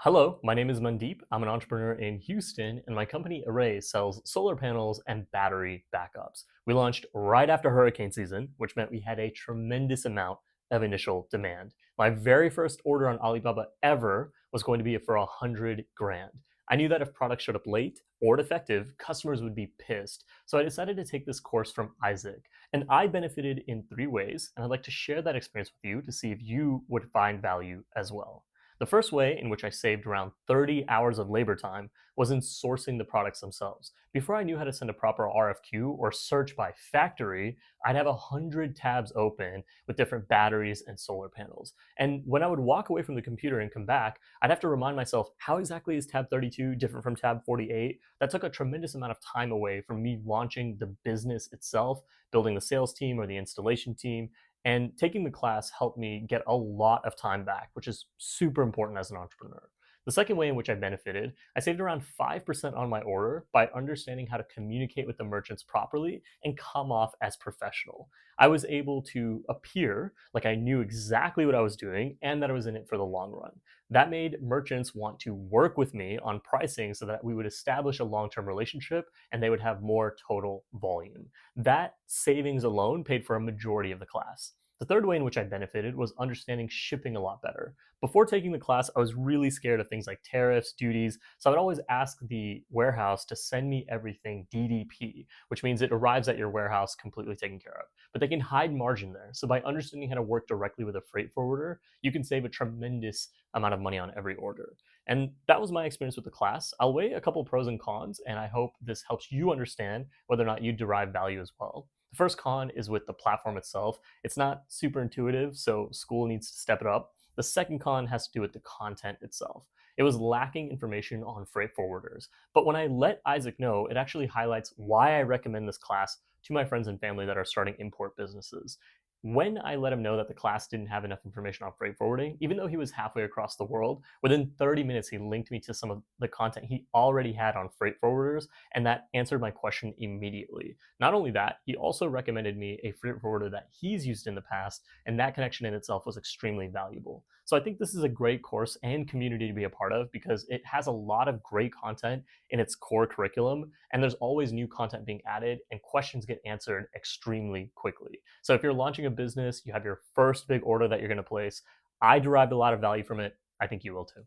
Hello, my name is Mandeep. I'm an entrepreneur in Houston, and my company Array sells solar panels and battery backups. We launched right after hurricane season, which meant we had a tremendous amount of initial demand. My very first order on Alibaba ever was going to be for 100 grand. I knew that if products showed up late or defective, customers would be pissed. So I decided to take this course from Isaac. And I benefited in three ways, and I'd like to share that experience with you to see if you would find value as well. The first way in which I saved around 30 hours of labor time was in sourcing the products themselves. Before I knew how to send a proper RFQ or search by factory, I'd have 100 tabs open with different batteries and solar panels. And when I would walk away from the computer and come back, I'd have to remind myself, how exactly is tab 32 different from tab 48? That took a tremendous amount of time away from me launching the business itself, building the sales team or the installation team, and taking the class helped me get a lot of time back, which is super important as an entrepreneur. The second way in which I benefited, I saved around 5% on my order by understanding how to communicate with the merchants properly and come off as professional. I was able to appear like I knew exactly what I was doing and that I was in it for the long run. That made merchants want to work with me on pricing so that we would establish a long term relationship and they would have more total volume. That savings alone paid for a majority of the class. The third way in which I benefited was understanding shipping a lot better. Before taking the class, I was really scared of things like tariffs, duties, so I would always ask the warehouse to send me everything DDP, which means it arrives at your warehouse completely taken care of. But they can hide margin there. So by understanding how to work directly with a freight forwarder, you can save a tremendous amount of money on every order. And that was my experience with the class. I'll weigh a couple pros and cons, and I hope this helps you understand whether or not you derive value as well. The first con is with the platform itself. It's not super intuitive, so school needs to step it up. The second con has to do with the content itself. It was lacking information on freight forwarders. But when I let Isaac know, it actually highlights why I recommend this class to my friends and family that are starting import businesses. When I let him know that the class didn't have enough information on freight forwarding, even though he was halfway across the world, within 30 minutes he linked me to some of the content he already had on freight forwarders, and that answered my question immediately. Not only that, he also recommended me a freight forwarder that he's used in the past, and that connection in itself was extremely valuable. So I think this is a great course and community to be a part of because it has a lot of great content in its core curriculum, and there's always new content being added, and questions get answered extremely quickly. So if you're launching a business, you have your first big order that you're going to place, I derived a lot of value from it. I think you will too.